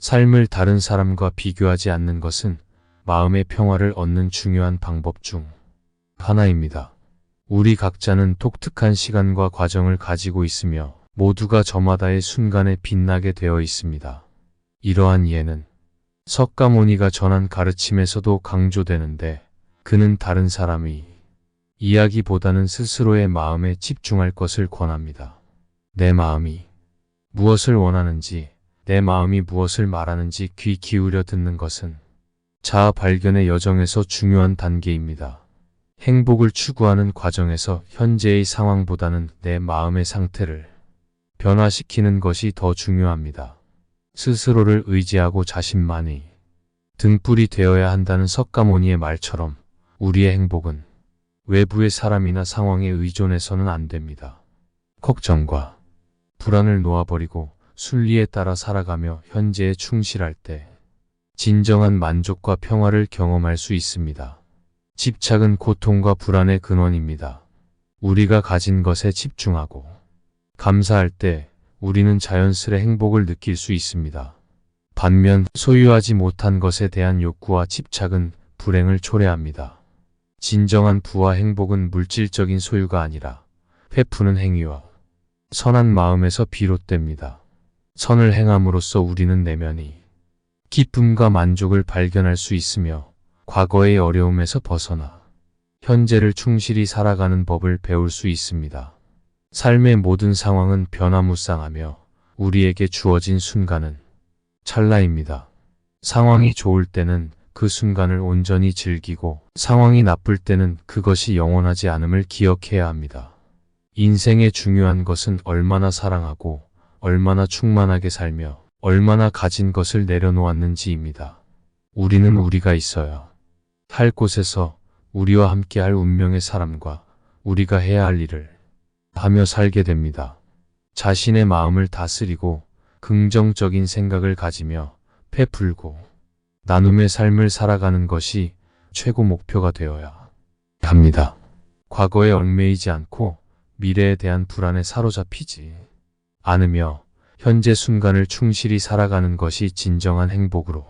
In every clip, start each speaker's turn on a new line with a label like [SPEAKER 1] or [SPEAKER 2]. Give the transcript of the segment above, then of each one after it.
[SPEAKER 1] 삶을 다른 사람과 비교하지 않는 것은 마음의 평화를 얻는 중요한 방법 중 하나입니다. 우리 각자는 독특한 시간과 과정을 가지고 있으며 모두가 저마다의 순간에 빛나게 되어 있습니다. 이러한 이해는 석가모니가 전한 가르침에서도 강조되는데, 그는 다른 사람이 이야기보다는 스스로의 마음에 집중할 것을 권합니다. 내 마음이 무엇을 원하는지, 내 마음이 무엇을 말하는지 귀 기울여 듣는 것은 자아 발견의 여정에서 중요한 단계입니다. 행복을 추구하는 과정에서 현재의 상황보다는 내 마음의 상태를 변화시키는 것이 더 중요합니다. 스스로를 의지하고 자신만이 등불이 되어야 한다는 석가모니의 말처럼 우리의 행복은 외부의 사람이나 상황에 의존해서는 안 됩니다. 걱정과 불안을 놓아버리고 순리에 따라 살아가며 현재에 충실할 때 진정한 만족과 평화를 경험할 수 있습니다. 집착은 고통과 불안의 근원입니다. 우리가 가진 것에 집중하고 감사할 때 우리는 자연스레 행복을 느낄 수 있습니다. 반면 소유하지 못한 것에 대한 욕구와 집착은 불행을 초래합니다. 진정한 부와 행복은 물질적인 소유가 아니라 베푸는 행위와 선한 마음에서 비롯됩니다. 선을 행함으로써 우리는 내면이 기쁨과 만족을 발견할 수 있으며 과거의 어려움에서 벗어나 현재를 충실히 살아가는 법을 배울 수 있습니다. 삶의 모든 상황은 변화무쌍하며 우리에게 주어진 순간은 찰나입니다. 상황이 좋을 때는 그 순간을 온전히 즐기고, 상황이 나쁠 때는 그것이 영원하지 않음을 기억해야 합니다. 인생의 중요한 것은 얼마나 사랑하고 얼마나 충만하게 살며 얼마나 가진 것을 내려놓았는지입니다. 우리는 우리가 있어야 할 곳에서 우리와 함께 할 운명의 사람과 우리가 해야 할 일을 하며 살게 됩니다. 자신의 마음을 다스리고 긍정적인 생각을 가지며 베풀고 나눔의 삶을 살아가는 것이 최고 목표가 되어야 합니다. 과거에 얽매이지 않고 미래에 대한 불안에 사로잡히지 않으며 현재 순간을 충실히 살아가는 것이 진정한 행복으로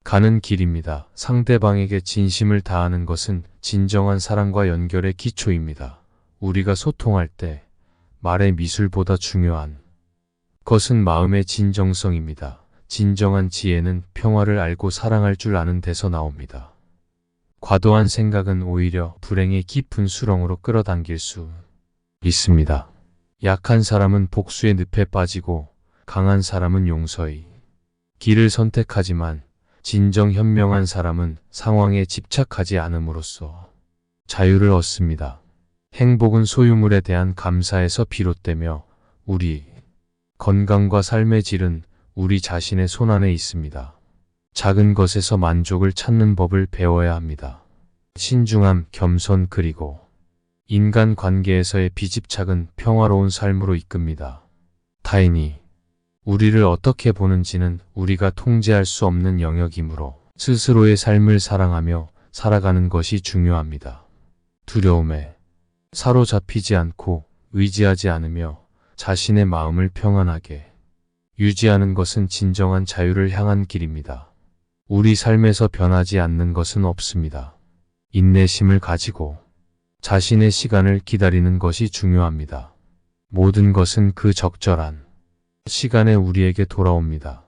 [SPEAKER 1] 가는 길입니다. 상대방에게 진심을 다하는 것은 진정한 사랑과 연결의 기초입니다. 우리가 소통할 때 말의 미술보다 중요한 것은 마음의 진정성입니다. 진정한 지혜는 평화를 알고 사랑할 줄 아는 데서 나옵니다. 과도한 생각은 오히려 불행의 깊은 수렁으로 끌어당길 수 있습니다. 약한 사람은 복수의 늪에 빠지고 강한 사람은 용서의 길을 선택하지만 진정 현명한 사람은 상황에 집착하지 않음으로써 자유를 얻습니다. 행복은 소유물에 대한 감사에서 비롯되며 우리 건강과 삶의 질은 우리 자신의 손안에 있습니다. 작은 것에서 만족을 찾는 법을 배워야 합니다. 신중함, 겸손 그리고 인간 관계에서의 비집착은 평화로운 삶으로 이끕니다. 타인이 우리를 어떻게 보는지는 우리가 통제할 수 없는 영역이므로 스스로의 삶을 사랑하며 살아가는 것이 중요합니다. 두려움에 사로잡히지 않고 의지하지 않으며 자신의 마음을 평안하게 유지하는 것은 진정한 자유를 향한 길입니다. 우리 삶에서 변하지 않는 것은 없습니다. 인내심을 가지고 자신의 시간을 기다리는 것이 중요합니다. 모든 것은 그 적절한 시간에 우리에게 돌아옵니다.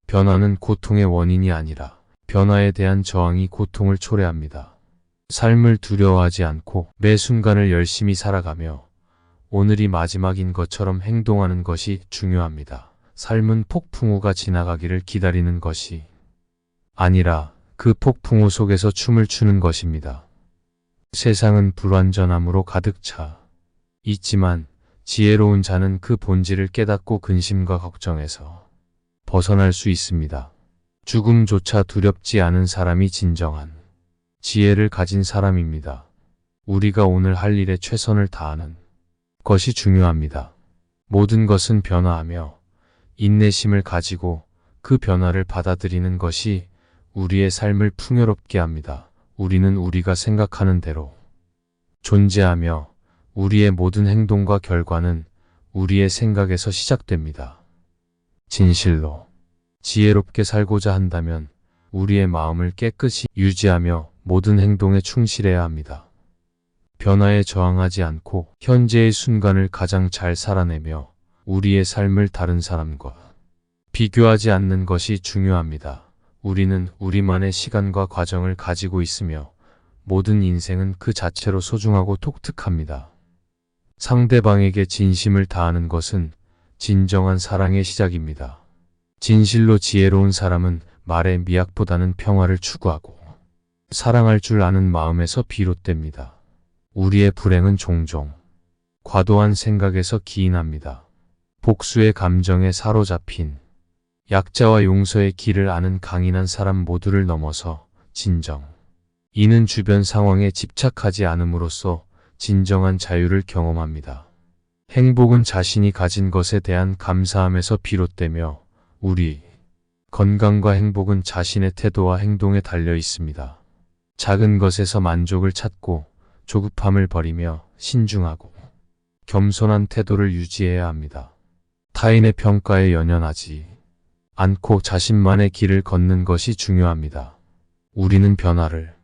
[SPEAKER 1] 변화는 고통의 원인이 아니라 변화에 대한 저항이 고통을 초래합니다. 삶을 두려워하지 않고 매 순간을 열심히 살아가며 오늘이 마지막인 것처럼 행동하는 것이 중요합니다. 삶은 폭풍우가 지나가기를 기다리는 것이 아니라 그 폭풍우 속에서 춤을 추는 것입니다. 세상은 불완전함으로 가득 차 있지만 지혜로운 자는 그 본질을 깨닫고 근심과 걱정에서 벗어날 수 있습니다. 죽음조차 두렵지 않은 사람이 진정한 지혜를 가진 사람입니다. 우리가 오늘 할 일에 최선을 다하는 것이 중요합니다. 모든 것은 변화하며 인내심을 가지고 그 변화를 받아들이는 것이 우리의 삶을 풍요롭게 합니다. 우리는 우리가 생각하는 대로 존재하며 우리의 모든 행동과 결과는 우리의 생각에서 시작됩니다. 진실로 지혜롭게 살고자 한다면 우리의 마음을 깨끗이 유지하며 모든 행동에 충실해야 합니다. 변화에 저항하지 않고 현재의 순간을 가장 잘 살아내며 우리의 삶을 다른 사람과 비교하지 않는 것이 중요합니다. 우리는 우리만의 시간과 과정을 가지고 있으며 모든 인생은 그 자체로 소중하고 독특합니다. 상대방에게 진심을 다하는 것은 진정한 사랑의 시작입니다. 진실로 지혜로운 사람은 말의 미학보다는 평화를 추구하고 사랑할 줄 아는 마음에서 비롯됩니다. 우리의 불행은 종종 과도한 생각에서 기인합니다. 복수의 감정에 사로잡힌 약자와 용서의 길을 아는 강인한 사람 모두를 넘어서 진정 이는 주변 상황에 집착하지 않음으로써 진정한 자유를 경험합니다. 행복은 자신이 가진 것에 대한 감사함에서 비롯되며 우리 건강과 행복은 자신의 태도와 행동에 달려 있습니다. 작은 것에서 만족을 찾고 조급함을 버리며 신중하고 겸손한 태도를 유지해야 합니다. 타인의 평가에 연연하지 않고 자신만의 길을 걷는 것이 중요합니다. 우리는 변화를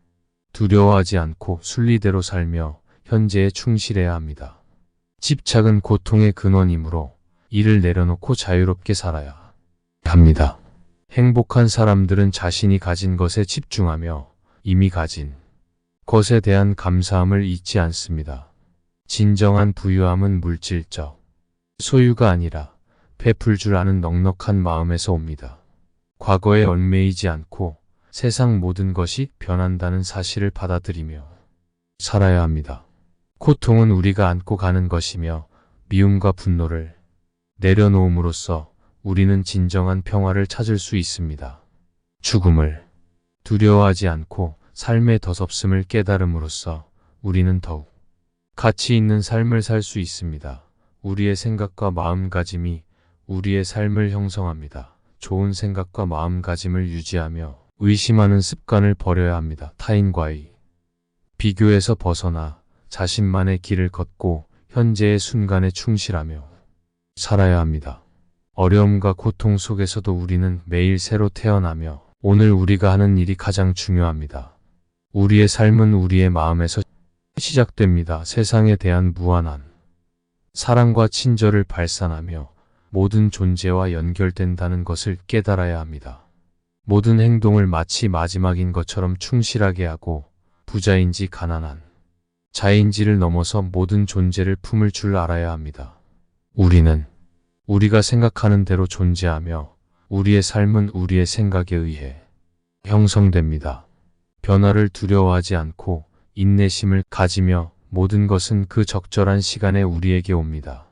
[SPEAKER 1] 두려워하지 않고 순리대로 살며 현재에 충실해야 합니다. 집착은 고통의 근원이므로 이를 내려놓고 자유롭게 살아야 합니다. 행복한 사람들은 자신이 가진 것에 집중하며 이미 가진 것에 대한 감사함을 잊지 않습니다. 진정한 부유함은 물질적 소유가 아니라 베풀 줄 아는 넉넉한 마음에서 옵니다. 과거에 얽매이지 않고 세상 모든 것이 변한다는 사실을 받아들이며 살아야 합니다. 고통은 우리가 안고 가는 것이며 미움과 분노를 내려놓음으로써 우리는 진정한 평화를 찾을 수 있습니다. 죽음을 두려워하지 않고 삶의 더섭음을 깨달음으로써 우리는 더욱 가치 있는 삶을 살 수 있습니다. 우리의 생각과 마음가짐이 우리의 삶을 형성합니다. 좋은 생각과 마음가짐을 유지하며 의심하는 습관을 버려야 합니다. 타인과의 비교에서 벗어나 자신만의 길을 걷고 현재의 순간에 충실하며 살아야 합니다. 어려움과 고통 속에서도 우리는 매일 새로 태어나며 오늘 우리가 하는 일이 가장 중요합니다. 우리의 삶은 우리의 마음에서 시작됩니다. 세상에 대한 무한한 사랑과 친절을 발산하며 모든 존재와 연결된다는 것을 깨달아야 합니다. 모든 행동을 마치 마지막인 것처럼 충실하게 하고 부자인지 가난한 자인지를 넘어서 모든 존재를 품을 줄 알아야 합니다. 우리는 우리가 생각하는 대로 존재하며 우리의 삶은 우리의 생각에 의해 형성됩니다. 변화를 두려워하지 않고 인내심을 가지며 모든 것은 그 적절한 시간에 우리에게 옵니다.